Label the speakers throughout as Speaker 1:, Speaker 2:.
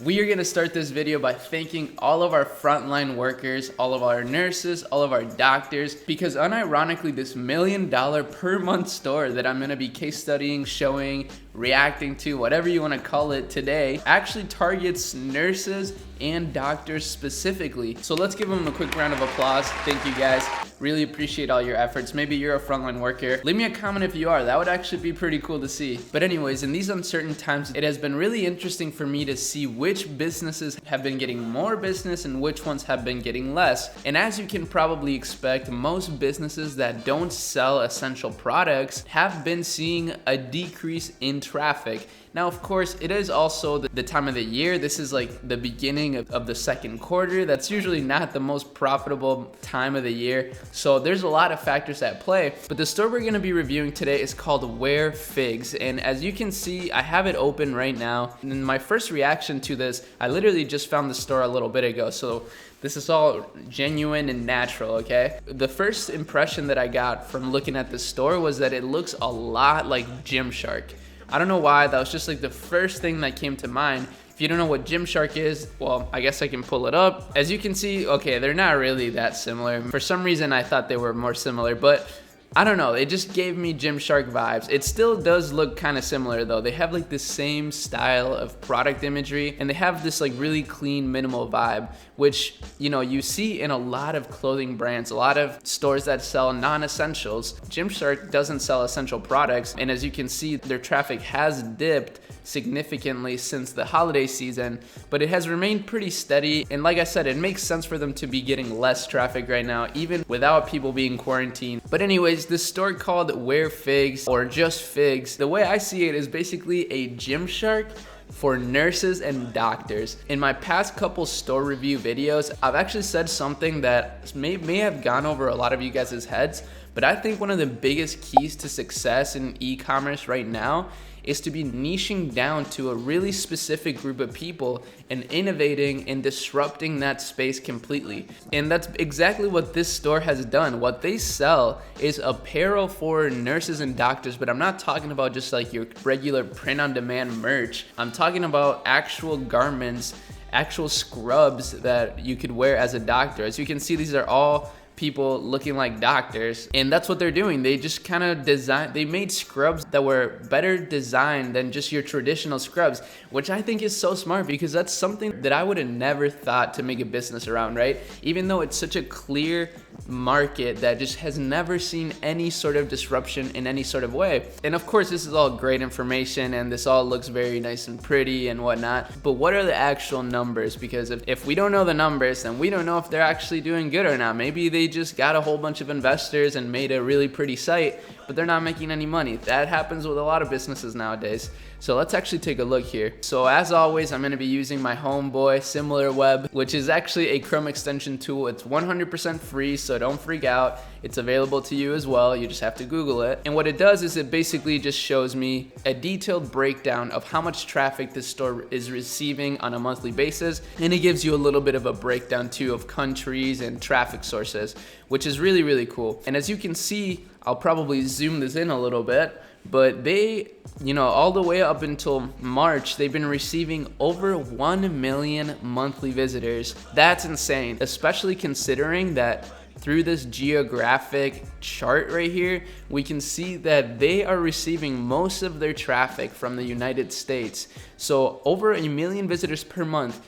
Speaker 1: We are gonna start this video by thanking all of our frontline workers, all of our nurses, all of our doctors, because unironically, this $1 million per month store that I'm gonna be case studying, showing, reacting to, whatever you wanna call it today, actually targets nurses and doctors specifically. So let's give them a quick round of applause. Thank you guys. Really appreciate all your efforts. Maybe you're a frontline worker. Leave me a comment if you are. That would actually be pretty cool to see. But anyways, in these uncertain times, it has been really interesting for me to see which businesses have been getting more business and which ones have been getting less. And as you can probably expect, most businesses that don't sell essential products have been seeing a decrease in traffic. Now, of course, it is also the time of the year. This is like the beginning of the second quarter. That's usually not the most profitable time of the year. So there's a lot of factors at play. But the store we're gonna be reviewing today is called Wear Figs. And as you can see, I have it open right now. And my first reaction to this, I literally just found the store a little bit ago. So this is all genuine and natural, okay? The first impression that I got from looking at the store was that it looks a lot like Gymshark. I don't know why, that was just like the first thing that came to mind. If you don't know what Gymshark is, well, I guess I can pull it up. As you can see, okay, they're not really that similar. For some reason, I thought they were more similar, but I don't know, it just gave me Gymshark vibes. It still does look kind of similar though. They have like the same style of product imagery and they have this like really clean, minimal vibe, which, you know, you see in a lot of clothing brands, a lot of stores that sell non-essentials. Gymshark doesn't sell essential products, and as you can see, their traffic has dipped significantly since the holiday season, but it has remained pretty steady. And like I said, it makes sense for them to be getting less traffic right now, even without people being quarantined. But anyways, this store called Wear Figs, or just Figs, the way I see it is basically a Gymshark for nurses and doctors. In my past couple store review videos, I've actually said something that may have gone over a lot of you guys' heads, but I think one of the biggest keys to success in e-commerce right now is to be niching down to a really specific group of people and innovating and disrupting that space completely. And that's exactly what this store has done. What they sell is apparel for nurses and doctors, but I'm not talking about just like your regular print-on-demand merch. I'm talking about actual garments, actual scrubs that you could wear as a doctor. As you can see, these are all people looking like doctors, and that's what they're doing. They just kind of they made scrubs that were better designed than just your traditional scrubs, which I think is so smart, because that's something that I would have never thought to make a business around, right? Even though it's such a clear market that just has never seen any sort of disruption in any sort of way. And of course, this is all great information and this all looks very nice and pretty and whatnot, but what are the actual numbers? Because if we don't know the numbers, then we don't know if they're actually doing good or not. Maybe they just got a whole bunch of investors and made a really pretty site, but they're not making any money. That happens with a lot of businesses nowadays. So let's actually take a look here. So as always, I'm gonna be using my homeboy SimilarWeb, which is actually a Chrome extension tool. It's 100% free, so don't freak out. It's available to you as well. You just have to Google it. And what it does is it basically just shows me a detailed breakdown of how much traffic this store is receiving on a monthly basis. And it gives you a little bit of a breakdown too of countries and traffic sources, which is really, really cool. And as you can see, I'll probably zoom this in a little bit, but they, you know, all the way up until March, they've been receiving over 1 million monthly visitors. That's insane, especially considering that through this geographic chart right here, we can see that they are receiving most of their traffic from the United States. So over 1 million visitors per month,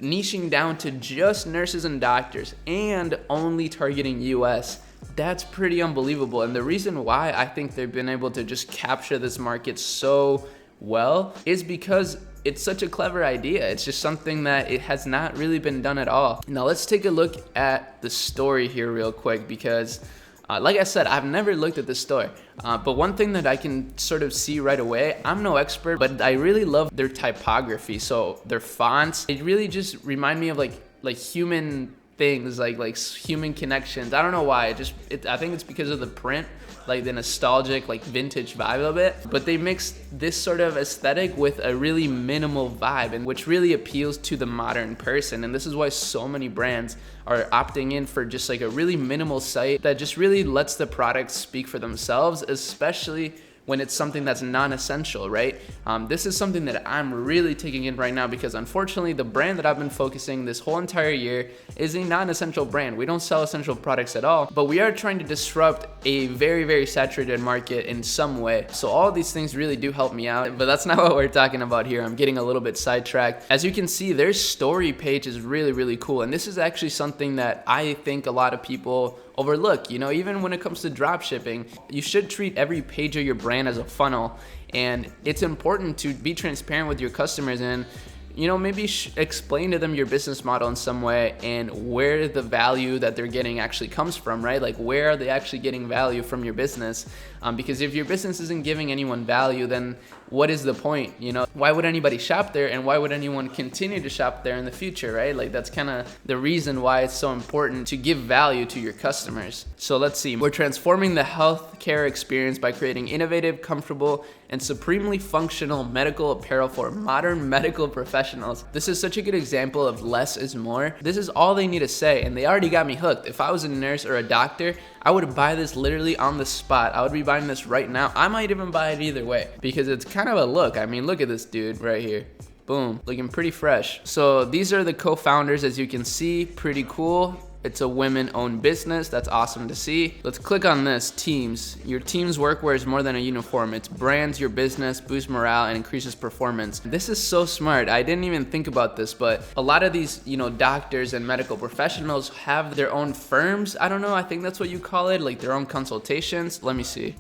Speaker 1: niching down to just nurses and doctors and only targeting US. That's pretty unbelievable. And the reason why I think they've been able to just capture this market so well is because it's such a clever idea. It's just something that it has not really been done at all. Now let's take a look at the story here real quick, because like I said, I've never looked at this store, but one thing that I can sort of see right away, I'm no expert, but I really love their typography. So their fonts, it really just remind me of like human things, like human connections. I don't know why. I think it's because of the print, like the nostalgic, like vintage vibe of it. But they mix this sort of aesthetic with a really minimal vibe, and which really appeals to the modern person. And this is why so many brands are opting in for just like a really minimal site that just really lets the products speak for themselves, especially when it's something that's non-essential, right? This is something that I'm really taking in right now because unfortunately the brand that I've been focusing this whole entire year is a non-essential brand. We don't sell essential products at all, but we are trying to disrupt a very, very saturated market in some way. So all of these things really do help me out, but that's not what we're talking about here. I'm getting a little bit sidetracked. As you can see, their story page is really, really cool. And this is actually something that I think a lot of people overlook. You know, even when it comes to drop shipping, you should treat every page of your brand as a funnel. And it's important to be transparent with your customers and, you know, maybe explain to them your business model in some way and where the value that they're getting actually comes from, right? Like, where are they actually getting value from your business? Because if your business isn't giving anyone value, then what is the point? You know, why would anybody shop there, and why would anyone continue to shop there in the future, right? Like, that's kind of the reason why it's so important to give value to your customers. So let's see. We're transforming the healthcare experience by creating innovative, comfortable, and supremely functional medical apparel for modern medical professionals. This is such a good example of less is more. This is all they need to say, and they already got me hooked. If I was a nurse or a doctor, I would buy this literally on the spot. I would be buying this right now. I might even buy it either way because it's kind of a look. I mean, look at this dude right here. Boom, looking pretty fresh. So these are the co-founders, as you can see, pretty cool. It's a women-owned business. That's awesome to see. Let's click on this, teams. Your team's workwear is more than a uniform. It brands your business, boosts morale, and increases performance. This is so smart. I didn't even think about this, but a lot of these, you know, doctors and medical professionals have their own firms. I don't know, I think that's what you call it, like their own consultations. Let me see.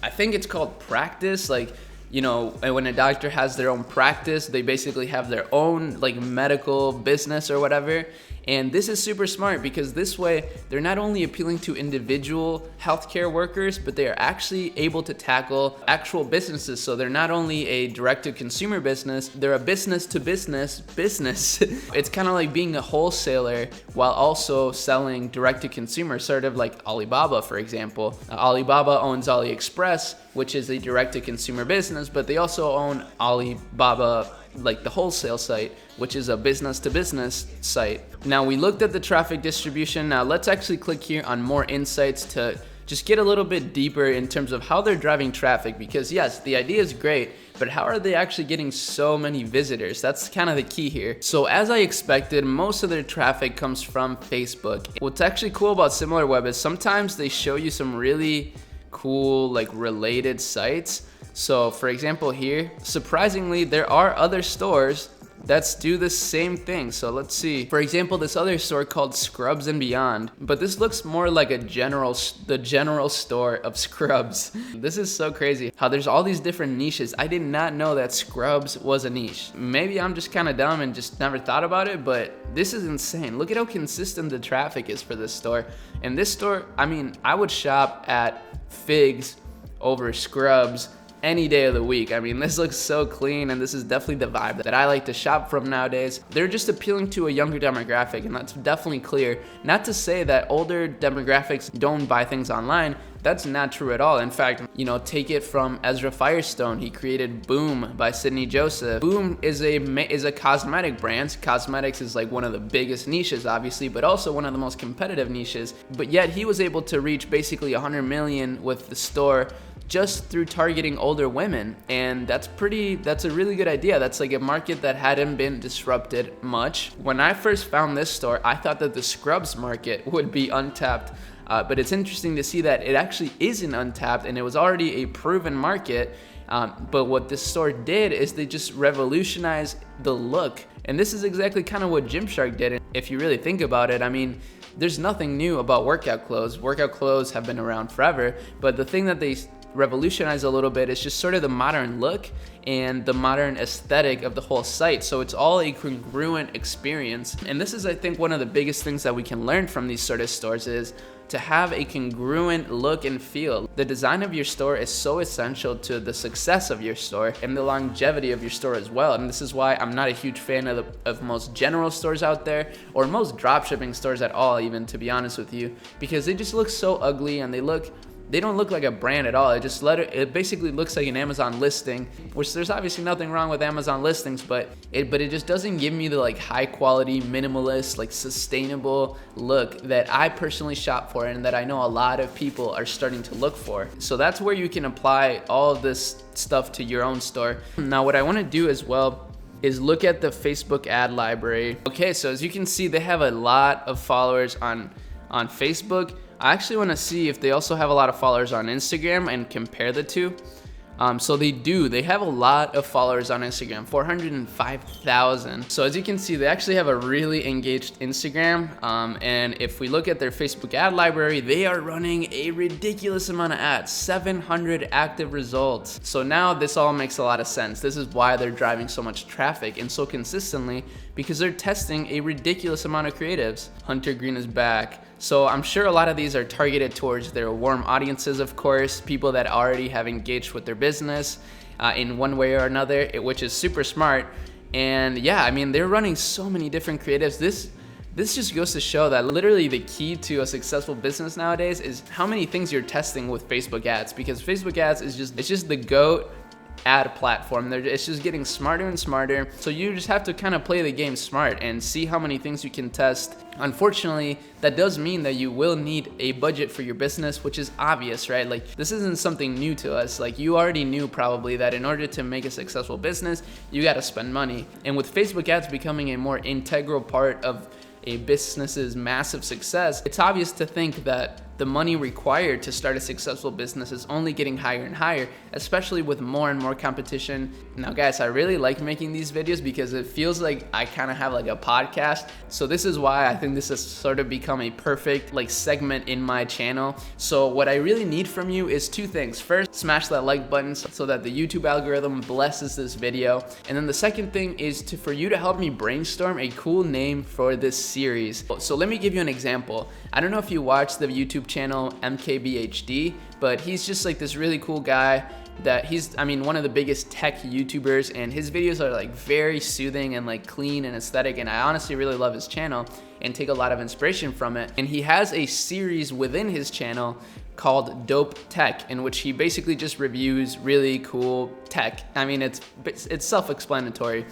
Speaker 1: I think it's called practice. Like, you know, when a doctor has their own practice, they basically have their own like medical business or whatever. And this is super smart because this way they're not only appealing to individual healthcare workers, but they are actually able to tackle actual businesses. So they're not only a direct-to-consumer business, they're a business-to-business business. It's kind of like being a wholesaler while also selling direct-to-consumer, sort of like Alibaba, for example. Alibaba owns AliExpress, which is a direct-to-consumer business, but they also own Alibaba, like the wholesale site, which is a business-to-business site. Now we looked at the traffic distribution. Now let's actually click here on more insights to just get a little bit deeper in terms of how they're driving traffic, because yes, the idea is great, but how are they actually getting so many visitors? That's kind of the key here. So as I expected, most of their traffic comes from Facebook. What's actually cool about SimilarWeb is sometimes they show you some really cool like related sites. So for example here, surprisingly, there are other stores that do the same thing. So let's see. For example, this other store called Scrubs and Beyond, but this looks more like the general store of scrubs. This is so crazy how there's all these different niches. I did not know that scrubs was a niche. Maybe I'm just kind of dumb and just never thought about it, but this is insane. Look at how consistent the traffic is for this store. And this store, I mean, I would shop at Figs over Scrubs any day of the week. I mean, this looks so clean, and this is definitely the vibe that I like to shop from nowadays. They're just appealing to a younger demographic, and that's definitely clear. Not to say that older demographics don't buy things online. That's not true at all. In fact, you know, take it from Ezra Firestone. He created Boom by Sydney Joseph. Boom is a cosmetic brand. Cosmetics is like one of the biggest niches, obviously, but also one of the most competitive niches. But yet he was able to reach basically 100 million with the store just through targeting older women. And that's a really good idea. That's like a market that hadn't been disrupted much. When I first found this store, I thought that the scrubs market would be untapped. But it's interesting to see that it actually isn't untapped, and it was already a proven market. But what this store did is they just revolutionized the look. And this is exactly kind of what Gymshark did. If you really think about it, I mean, there's nothing new about workout clothes. Workout clothes have been around forever, but the thing that they revolutionize a little bit is just sort of the modern look and the modern aesthetic of the whole site. So it's all a congruent experience. And this is, I think, one of the biggest things that we can learn from these sort of stores is to have a congruent look and feel. The design of your store is so essential to the success of your store and the longevity of your store as well. And this is why I'm not a huge fan of most general stores out there, or most dropshipping stores at all, even, to be honest with you, because they just look so ugly and they look they don't look like a brand at all. It basically looks like an Amazon listing, which there's obviously nothing wrong with Amazon listings, but it just doesn't give me the like high quality, minimalist, like sustainable look that I personally shop for and that I know a lot of people are starting to look for. So that's where you can apply all of this stuff to your own store. Now, what I want to do as well is look at the Facebook ad library. Okay, so as you can see, they have a lot of followers on Facebook. I actually want to see if they also have a lot of followers on Instagram and compare the two. So they have a lot of followers on Instagram, 405,000. So as you can see, they actually have a really engaged Instagram. And if we look at their Facebook ad library, they are running a ridiculous amount of ads, 700 active results. So now this all makes a lot of sense. This is why they're driving so much traffic and so consistently, because they're testing a ridiculous amount of creatives. Hunter Green is back. So I'm sure a lot of these are targeted towards their warm audiences, of course, people that already have engaged with their business in one way or another, which is super smart. And yeah, I mean, they're running so many different creatives. This just goes to show that literally the key to a successful business nowadays is how many things you're testing with Facebook ads, because Facebook ads is just the GOAT ad platform. It's just getting smarter and smarter. So you just have to kind of play the game smart and see how many things you can test. Unfortunately, that does mean that you will need a budget for your business, which is obvious, right? Like, this isn't something new to us. Like, you already knew probably that in order to make a successful business, you got to spend money. And with Facebook ads becoming a more integral part of a business's massive success, it's obvious to think that the money required to start a successful business is only getting higher and higher, especially with more and more competition. Now guys, I really like making these videos because it feels like I kind of have like a podcast. So this is why I think this has sort of become a perfect like segment in my channel. So what I really need from you is two things. First, smash that like button so that the YouTube algorithm blesses this video. And then the second thing is for you to help me brainstorm a cool name for this series. So let me give you an example. I don't know if you watch the YouTube channel MKBHD, but he's just like this really cool guy that one of the biggest tech YouTubers, and his videos are like very soothing and like clean and aesthetic, and I honestly really love his channel and take a lot of inspiration from it. And he has a series within his channel called Dope Tech, in which he basically just reviews really cool tech. I mean, it's self-explanatory.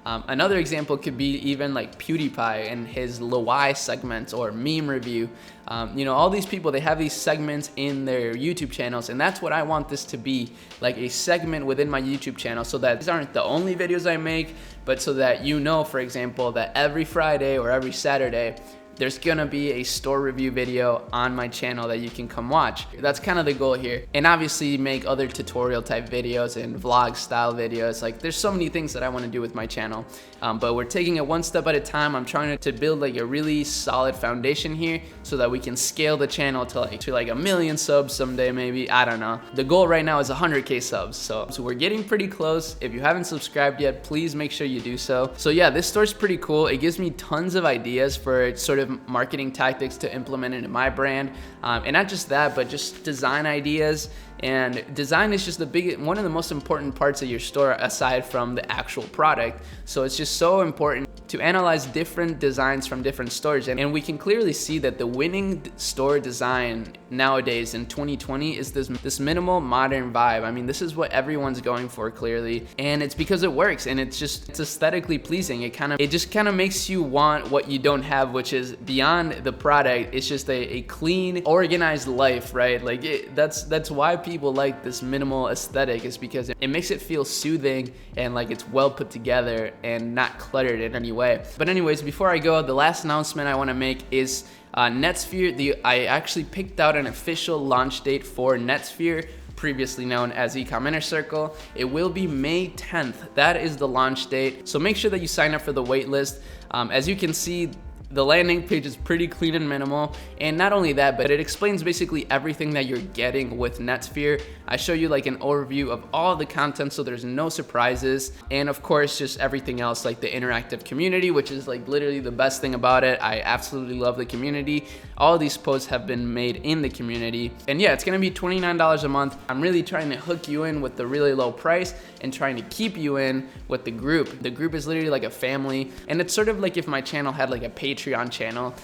Speaker 1: Another example could be even like PewDiePie and his Lowai segments or meme review. All these people, they have these segments in their YouTube channels, and that's what I want this to be, like a segment within my YouTube channel, so that these aren't the only videos I make, but so that for example, that every Friday or every Saturday, there's gonna be a store review video on my channel that you can come watch. That's kind of the goal here. And obviously make other tutorial type videos and vlog style videos. Like, there's so many things that I wanna do with my channel. But we're taking it one step at a time. I'm trying to build like a really solid foundation here so that we can scale the channel to like 1 million subs someday, maybe. I don't know. The goal right now is 100K subs. So we're getting pretty close. If you haven't subscribed yet, please make sure you do so. So yeah, this store's pretty cool. It gives me tons of ideas for sort of marketing tactics to implement into my brand, and not just that, but just design ideas. And design is just one of the most important parts of your store aside from the actual product. So it's just so important to analyze different designs from different stores, and we can clearly see that the winning store design nowadays in 2020 is this minimal modern vibe. I mean, this is what everyone's going for clearly, and it's because it works, and it's aesthetically pleasing. It just kind of makes you want what you don't have, which is beyond the product. It's just a clean, organized life, right? Like that's why people like this minimal aesthetic, is because it makes it feel soothing and like it's well put together and not cluttered in any way. But anyways, before I go, the last announcement I want to make is Netsphere. I actually picked out an official launch date for Netsphere, previously known as Ecom Inner Circle. It will be May 10th. That is the launch date. So make sure that you sign up for the waitlist. As you can see, the landing page is pretty clean and minimal, and not only that, but it explains basically everything that you're getting with Netsphere. I show you like an overview of all the content so there's no surprises. And of course, just everything else like the interactive community, which is like literally the best thing about it. I absolutely love the community. All of these posts have been made in the community. And yeah, it's gonna be $29 a month. I'm really trying to hook you in with the really low price and trying to keep you in with the group. The group is literally like a family, and it's sort of like if my channel had like a Patreon channel.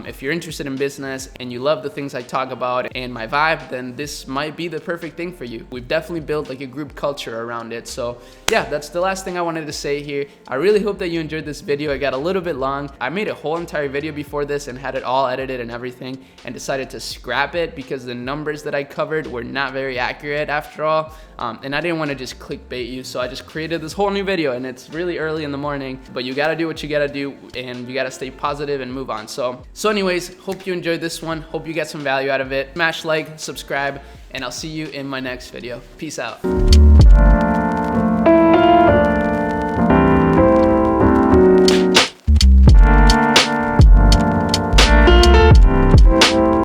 Speaker 1: If you're interested in business and you love the things I talk about and my vibe, then this might be the perfect thing for you. We've definitely built like a group culture around it. So yeah, that's the last thing I wanted to say here. I really hope that you enjoyed this video. It got a little bit long. I made a whole entire video before this and had it all edited and everything, and decided to scrap it because the numbers that I covered were not very accurate after all. And I didn't want to just clickbait you, so I just created this whole new video, and it's really early in the morning, but you gotta do what you gotta do, and you gotta stay positive and move on. So anyways, hope you enjoyed this one. Hope you get some value out of it. Smash like, subscribe, and I'll see you in my next video. Peace out.